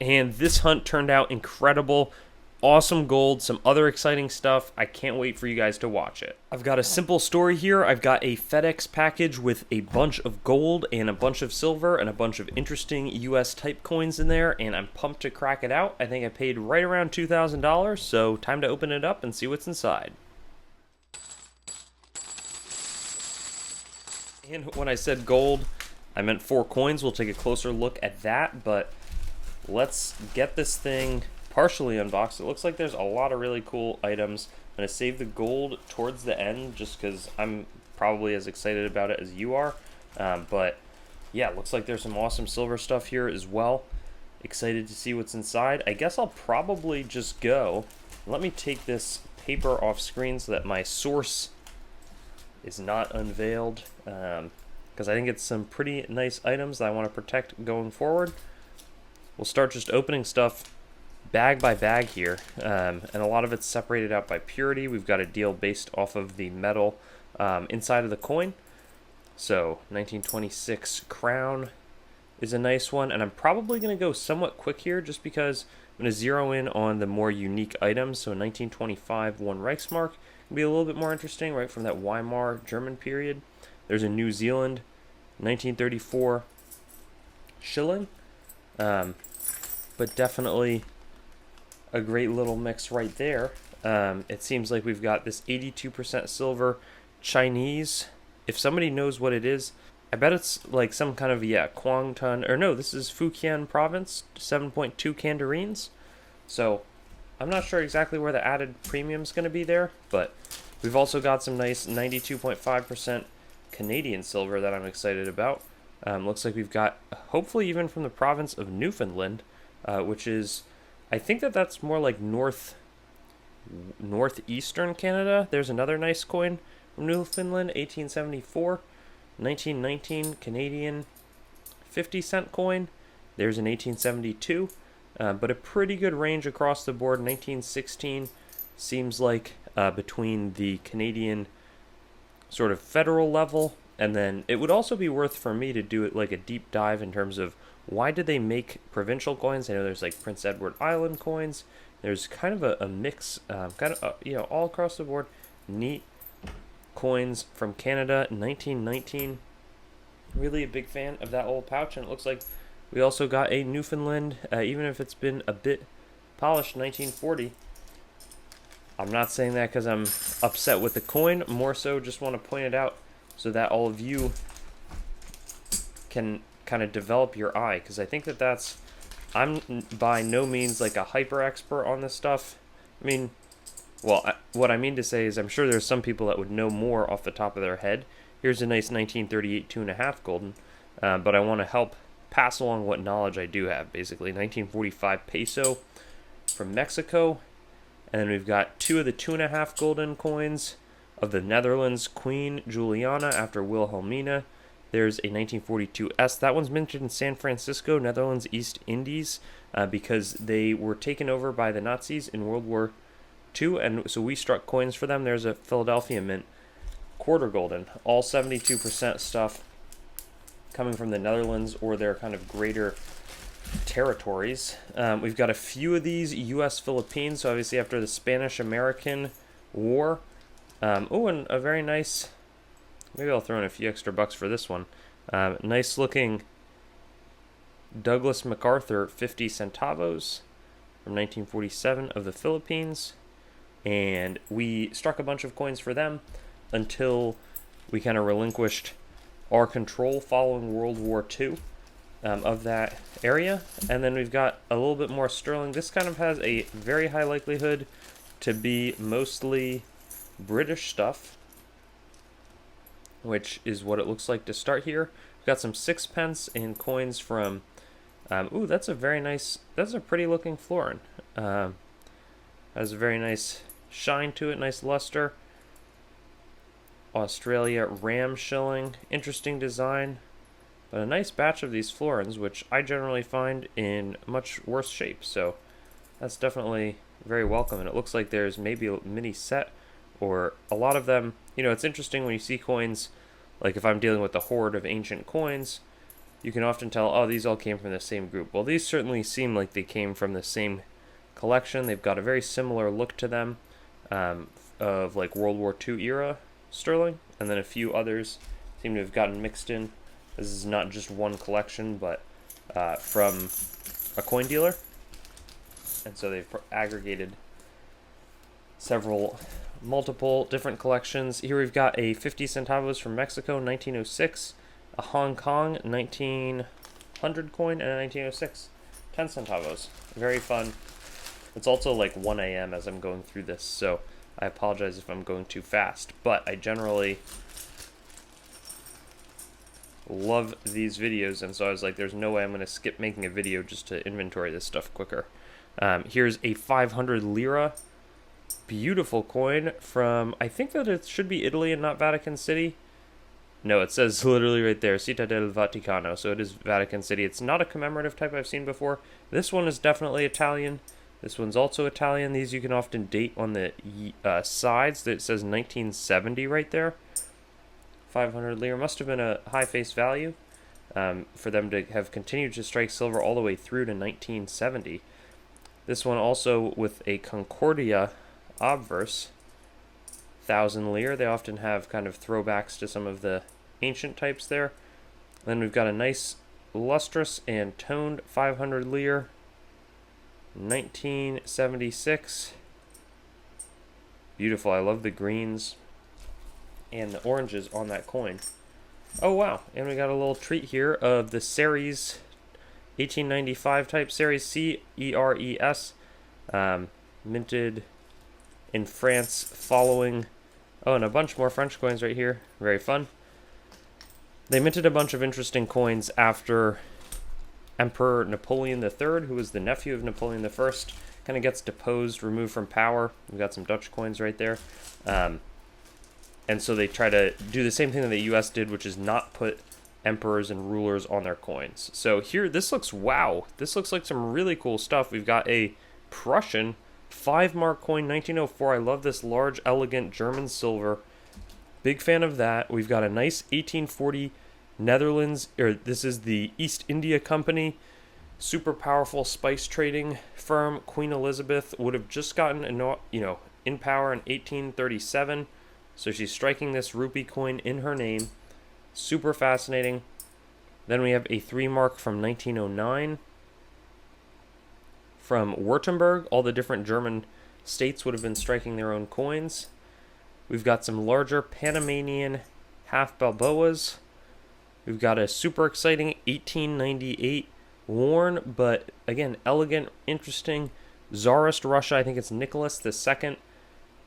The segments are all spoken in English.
And this hunt turned out incredible. Awesome gold, some other exciting stuff. I can't wait for you guys to watch it. I've got a simple story here. I've got a FedEx package with a bunch of gold and a bunch of silver and a bunch of interesting US type coins in there, and I'm pumped to crack it out. I think I paid right around $2,000, so time to open it up and see what's inside. And when I said gold, I meant 4 coins. We'll take a closer look at that, but let's get this thing partially unboxed. It looks like there's a lot of really cool items. I'm going to save the gold towards the end just because I'm probably as excited about it as you are. But yeah, it looks like there's some awesome silver stuff here as well. Excited to see what's inside. I guess I'll probably just go. Let me take this paper off screen so that my source is not unveiled, because I think it's some pretty nice items that I want to protect going forward. We'll start just opening stuff bag by bag here, and a lot of it's separated out by purity. We've got a deal based off of the metal inside of the coin. So 1926 crown is a nice one, and I'm probably going to go somewhat quick here just because I'm going to zero in on the more unique items. So 1925 one Reichsmark can be a little bit more interesting, right from that Weimar German period. There's a New Zealand 1934 shilling, but definitely a great little mix right there. It seems like we've got this 82% silver Chinese. If somebody knows what it is, I bet it's like some kind of, Guangdong, or no, this is Fujian province, 7.2 candarines. So I'm not sure exactly where the added premium is going to be there, but we've also got some nice 92.5% Canadian silver that I'm excited about. Looks like we've got, hopefully even from the province of Newfoundland, which is, I think that's more like northeastern Canada. There's another nice coin from Newfoundland, 1874, 1919 Canadian 50-cent coin. There's an 1872, but a pretty good range across the board. 1916 seems like between the Canadian sort of federal level, and then it would also be worth for me to do it like a deep dive in terms of why did they make provincial coins. I know there's like Prince Edward Island coins. There's kind of a mix, all across the board. Neat coins from Canada, 1919. Really a big fan of that old pouch, and it looks like we also got a Newfoundland, even if it's been a bit polished, 1940. I'm not saying that because I'm upset with the coin, more so just want to point it out so that all of you can kind of develop your eye, because I think that's, I'm by no means like a hyper expert on this stuff. I mean, what I mean to say is I'm sure there's some people that would know more off the top of their head. Here's a nice 1938 2.5 golden, but I want to help pass along what knowledge I do have. Basically 1945 peso from Mexico, and then we've got 2 of the 2.5 golden coins of the Netherlands, Queen Juliana after Wilhelmina. There's a 1942 S. That one's minted in San Francisco, Netherlands, East Indies, because they were taken over by the Nazis in World War II, and so we struck coins for them. There's a Philadelphia mint, quarter golden, all 72% stuff coming from the Netherlands or their kind of greater territories. We've got a few of these U.S. Philippines, so obviously after the Spanish-American War. And a very nice, maybe I'll throw in a few extra bucks for this one. Nice looking Douglas MacArthur 50 centavos from 1947 of the Philippines. And we struck a bunch of coins for them until we kind of relinquished our control following World War II of that area. And then we've got a little bit more sterling. This kind of has a very high likelihood to be mostly British stuff, which is what it looks like to start here. We've got some sixpence and coins from, that's a very nice, that's a pretty looking florin. Has a very nice shine to it, nice luster. Australia Ram shilling, interesting design, but a nice batch of these florins, which I generally find in much worse shape, so that's definitely very welcome. And it looks like there's maybe a mini set, or a lot of them. You know, it's interesting when you see coins, like if I'm dealing with the hoard of ancient coins, you can often tell, oh, these all came from the same group. Well, these certainly seem like they came from the same collection. They've got a very similar look to them, of like World War II era sterling, and then a few others seem to have gotten mixed in. This is not just one collection, but from a coin dealer, and so they've aggregated multiple different collections. Here we've got a 50 centavos from Mexico, 1906, a Hong Kong 1900 coin, and a 1906 10 centavos. Very fun. It's also like 1 a.m. as I'm going through this, so I apologize if I'm going too fast, but I generally love these videos, and so I was like, there's no way I'm going to skip making a video just to inventory this stuff quicker. Here's a 500 lira. Beautiful coin from, I think that it should be Italy and not Vatican City. No, it says literally right there, Città del Vaticano, so it is Vatican City. It's not a commemorative type I've seen before. This one is definitely Italian. This one's also Italian. These you can often date on the sides. That says 1970 right there. 500 lira. Must have been a high face value for them to have continued to strike silver all the way through to 1970. This one also with a Concordia obverse, 1,000 lira. They often have kind of throwbacks to some of the ancient types there. Then we've got a nice lustrous and toned 500 lira, 1976. Beautiful. I love the greens and the oranges on that coin. Oh wow, and we got a little treat here of the Ceres 1895 type, Ceres CERES, minted in France following, oh, and a bunch more French coins right here. Very fun. They minted a bunch of interesting coins after Emperor Napoleon III, who was the nephew of Napoleon I, kind of gets deposed, removed from power. We've got some Dutch coins right there. And so they try to do the same thing that the U.S. did, which is not put emperors and rulers on their coins. So here, this looks, wow, this looks like some really cool stuff. We've got a Prussian 5-mark coin, 1904. I love this large, elegant German silver. Big fan of that. We've got a nice 1840 Netherlands, or this is the East India Company, super powerful spice trading firm. Queen Elizabeth would have just gotten, in power in 1837. So she's striking this rupee coin in her name. Super fascinating. Then we have a 3-mark from 1909 from Württemberg. All the different German states would have been striking their own coins. We've got some larger Panamanian half Balboas. We've got a super exciting 1898 worn, but again, elegant, interesting Tsarist Russia. I think it's Nicholas II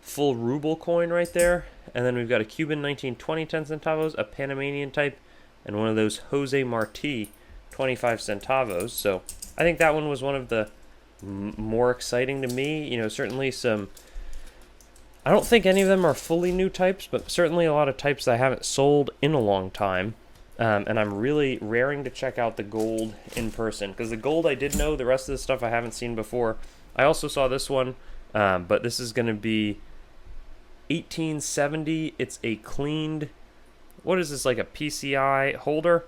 full ruble coin right there. And then we've got a Cuban 1920 10 centavos, a Panamanian type, and one of those Jose Marti 25 centavos. So I think that one was one of the more exciting to me. Certainly some, I don't think any of them are fully new types, but certainly a lot of types that I haven't sold in a long time. And I'm really raring to check out the gold in person, because the gold I did know, the rest of the stuff I haven't seen before. I also saw this one, but this is going to be 1870. It's a cleaned, what is this, like a PCI holder,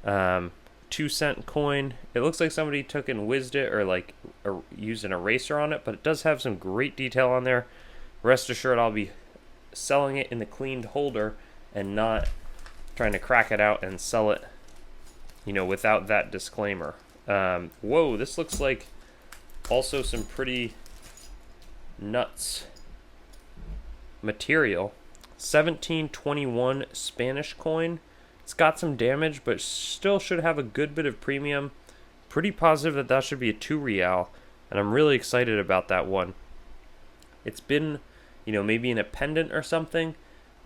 2-cent coin. It looks like somebody took and whizzed it, or like used an eraser on it, but it does have some great detail on there. Rest assured, I'll be selling it in the cleaned holder and not trying to crack it out and sell it, without that disclaimer. Whoa, this looks like also some pretty nuts material. 1721 Spanish coin. It's got some damage, but still should have a good bit of premium. Pretty positive that that should be a 2 real, and I'm really excited about that one. It's been, maybe in a pendant or something,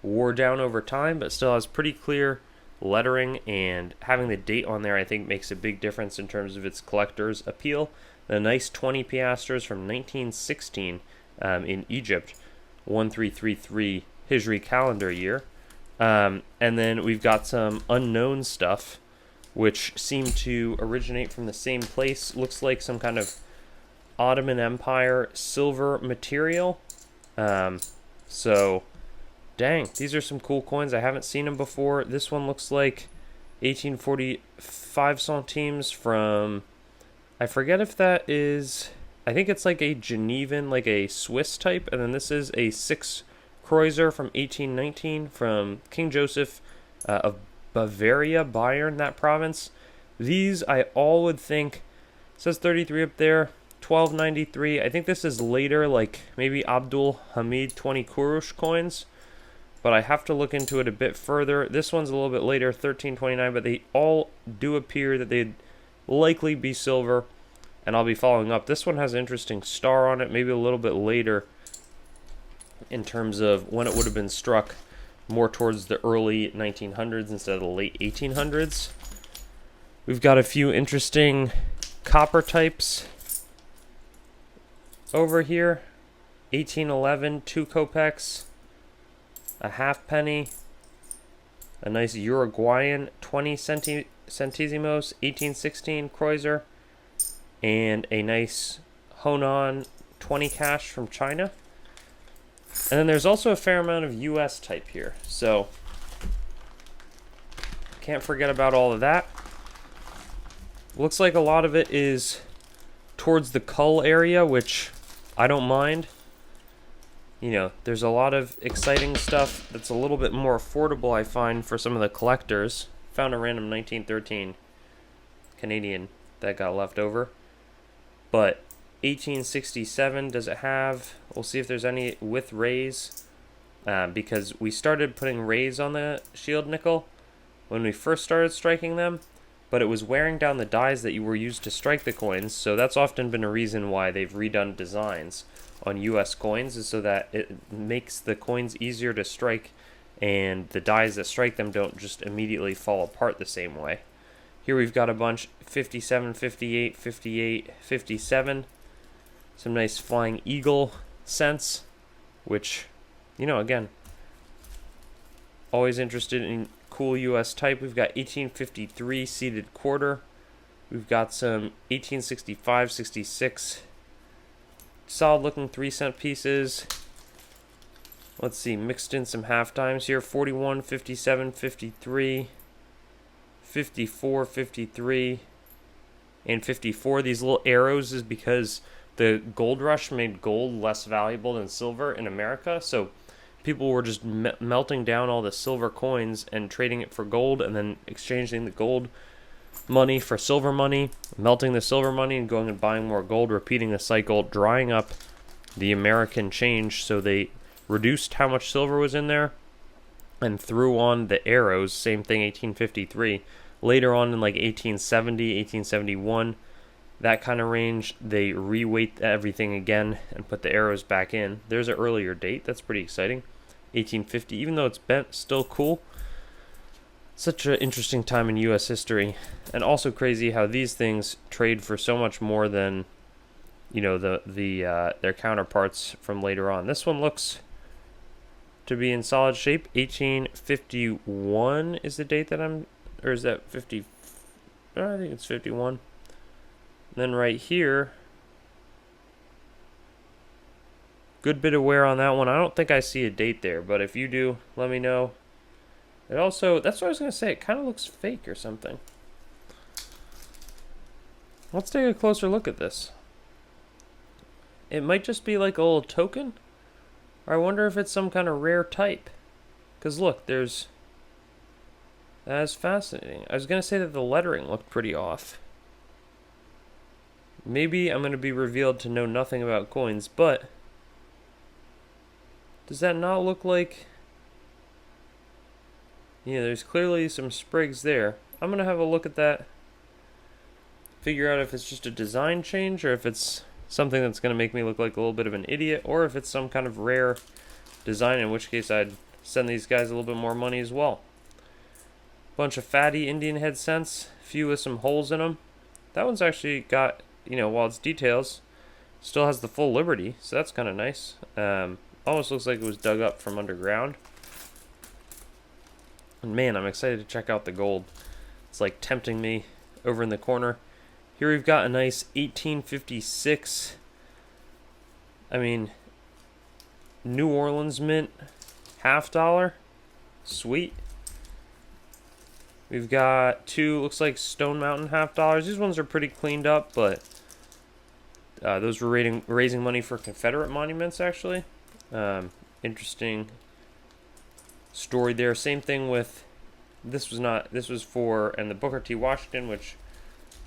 wore down over time, but still has pretty clear lettering, and having the date on there I think makes a big difference in terms of its collector's appeal. The nice 20 piastres from 1916 in Egypt, 1333 Hijri calendar year. And then we've got some unknown stuff, which seem to originate from the same place. Looks like some kind of Ottoman Empire silver material. So, dang, these are some cool coins. I haven't seen them before. This one looks like 1845 centimes from, I forget if that is, I think it's like a Genevan, like a Swiss type, and then this is a 6 Kreuzer from 1819 from King Joseph of Bavaria, Bayern, that province. These I all would think, says 33 up there, 1293. I think this is later, like maybe Abdul Hamid 20 Kurush coins, but I have to look into it a bit further. This one's a little bit later, 1329, but they all do appear that they'd likely be silver, and I'll be following up. This one has an interesting star on it, maybe a little bit later in terms of when it would have been struck, more towards the early 1900s instead of the late 1800s. We've got a few interesting copper types over here. 1811, 2 kopecks, a halfpenny, a nice Uruguayan 20 centésimos, 1816 Kreuzer, and a nice Honan 20 cash from China. And then there's also a fair amount of US type here, so can't forget about all of that. Looks like a lot of it is towards the cull area, which I don't mind. You know, there's a lot of exciting stuff that's a little bit more affordable, I find, for some of the collectors. Found a random 1913 Canadian that got left over. But 1867, does it have? We'll see if there's any with rays, because we started putting rays on the shield nickel when we first started striking them, but it was wearing down the dies that you were used to strike the coins, so that's often been a reason why they've redone designs on US coins, is so that it makes the coins easier to strike, and the dies that strike them don't just immediately fall apart the same way. Here we've got a bunch, 57, 58, 58, 57. Some nice Flying Eagle cents, which, you know, again, always interested in cool US type. We've got 1853 seated quarter. We've got some 1865, 66 solid looking 3-cent pieces. Let's see, mixed in some half dimes here. 41, 57, 53, 54, 53, and 54. These little arrows is because the gold rush made gold less valuable than silver in America, so people were just melting down all the silver coins and trading it for gold, and then exchanging the gold money for silver money, melting the silver money and going and buying more gold, repeating the cycle, drying up the American change. So they reduced how much silver was in there and threw on the arrows. Same thing, 1853. Later on in like 1870, 1871, that kind of range, they reweight everything again and put the arrows back in. There's an earlier date. That's pretty exciting. 1850, even though it's bent, still cool. Such an interesting time in U.S. history. And also crazy how these things trade for so much more than, you know, their counterparts from later on. This one looks to be in solid shape. 1851 is the date that I'm, or is that 50? I think it's 51. Then right here, good bit of wear on that one. I don't think I see a date there, but if you do, let me know. It also, that's what I was going to say, it kind of looks fake or something. Let's take a closer look at this. It might just be like a little token, or I wonder if it's some kind of rare type. Because look, there's, that is fascinating. I was going to say that the lettering looked pretty off. Maybe I'm going to be revealed to know nothing about coins, but does that not look like... Yeah, there's clearly some sprigs there. I'm going to have a look at that, figure out if it's just a design change or if it's something that's going to make me look like a little bit of an idiot, or if it's some kind of rare design, in which case I'd send these guys a little bit more money as well. Bunch of fatty Indian head cents, a few with some holes in them. That one's actually got, you know, while it's details, still has the full Liberty, so that's kind of nice. Almost looks like it was dug up from underground. And man, I'm excited to check out the gold. It's like tempting me over in the corner. Here we've got a nice 1856. I mean, New Orleans mint, $50. Sweet. We've got two, looks like Stone Mountain $50. These ones are pretty cleaned up, but those were raising money for Confederate monuments, actually. Interesting story there. Same thing with, this was for, and the Booker T. Washington, which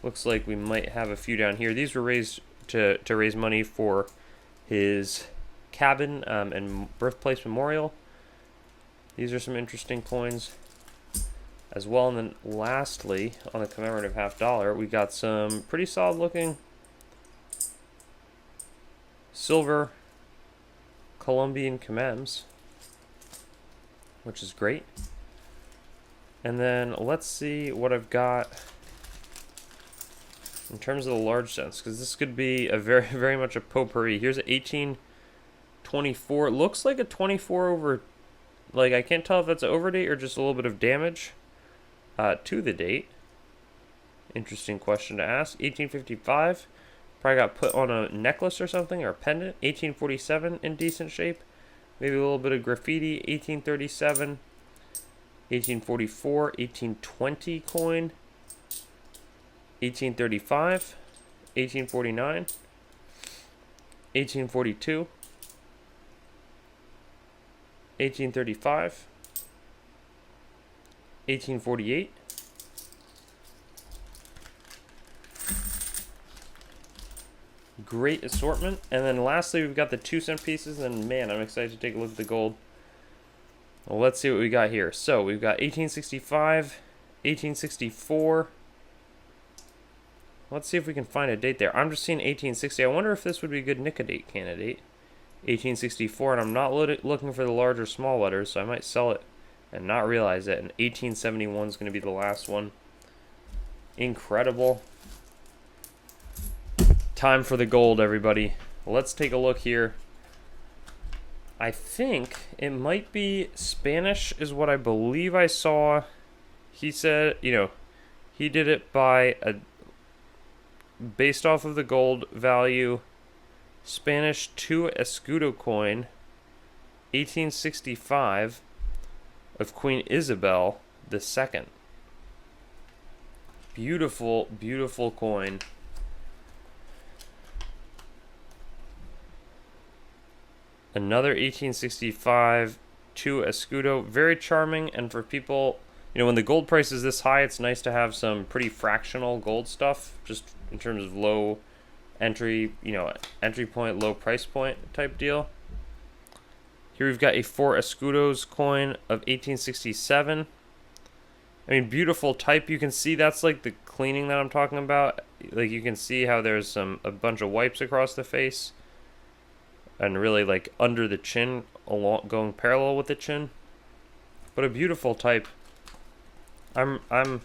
looks like we might have a few down here. These were raised to raise money for his cabin and birthplace memorial. These are some interesting coins as well. And then lastly, on the commemorative $50, we got some pretty solid looking silver Colombian commems, which is great. And then let's see what I've got in terms of the large cents, because this could be a very much a potpourri. Here's an 1824. It looks like a 24 over, like I can't tell if that's an overdate or just a little bit of damage to the date. Interesting question to ask. 1855. Probably got put on a necklace or something, or a pendant. 1847 in decent shape. Maybe a little bit of graffiti. 1837. 1844. 1820 coin. 1835. 1849. 1842. 1835. 1848. Great assortment. And then lastly, we've got the 2-cent pieces, and man, I'm excited to take a look at the gold. Well, let's see what we got here. So we've got 1865, 1864. Let's see if we can find a date there. I'm just seeing 1860. I wonder if this would be a good Nicodate candidate. 1864, and I'm not looking for the large or small letters, so I might sell it and not realize it. And 1871 is going to be the last one. Incredible. Time for the gold, everybody. Let's take a look here. I think it might be Spanish is what I believe I saw. He said, he did it based off of the gold value. Spanish 2 escudo coin, 1865, of Queen Isabel II. Beautiful, beautiful coin. Another 1865 2 escudo, very charming. And for people, when the gold price is this high, it's nice to have some pretty fractional gold stuff, just in terms of low entry, entry point, low price point type deal. Here we've got a 4 escudos coin of 1867. I mean, beautiful type. You can see that's like the cleaning that I'm talking about. Like, you can see how there's a bunch of wipes across the face, and really like under the chin, going parallel with the chin. But a beautiful type. I'm a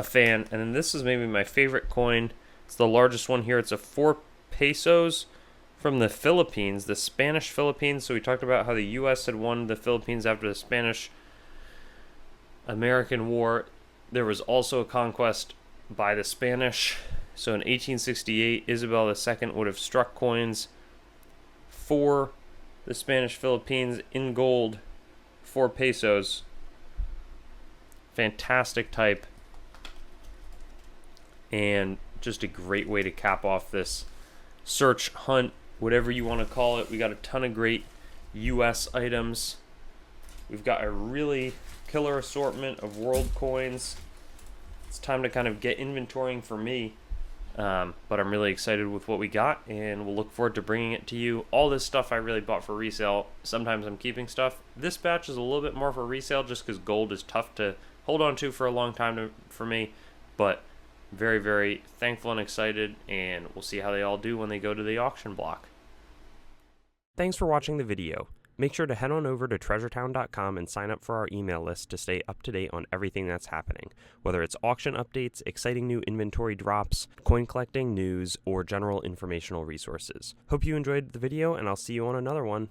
fan. And then this is maybe my favorite coin. It's the largest one here. It's a 4 pesos from the Philippines, the Spanish Philippines. So we talked about how the U.S. had won the Philippines after the Spanish-American War. There was also a conquest by the Spanish. So in 1868, Isabel II would have struck coins for the Spanish Philippines in gold, 4 pesos. Fantastic type. And just a great way to cap off this search, hunt, whatever you want to call it. We got a ton of great U.S. items. We've got a really killer assortment of world coins. It's time to kind of get inventorying for me. But I'm really excited with what we got, and we'll look forward to bringing it to you. All this stuff I really bought for resale. Sometimes I'm keeping stuff. This batch is a little bit more for resale just because gold is tough to hold on to for a long time for me. But very, very thankful and excited, and we'll see how they all do when they go to the auction block. Thanks for watching the video. Make sure to head on over to treasuretown.com and sign up for our email list to stay up to date on everything that's happening, whether it's auction updates, exciting new inventory drops, coin collecting news, or general informational resources. Hope you enjoyed the video, and I'll see you on another one.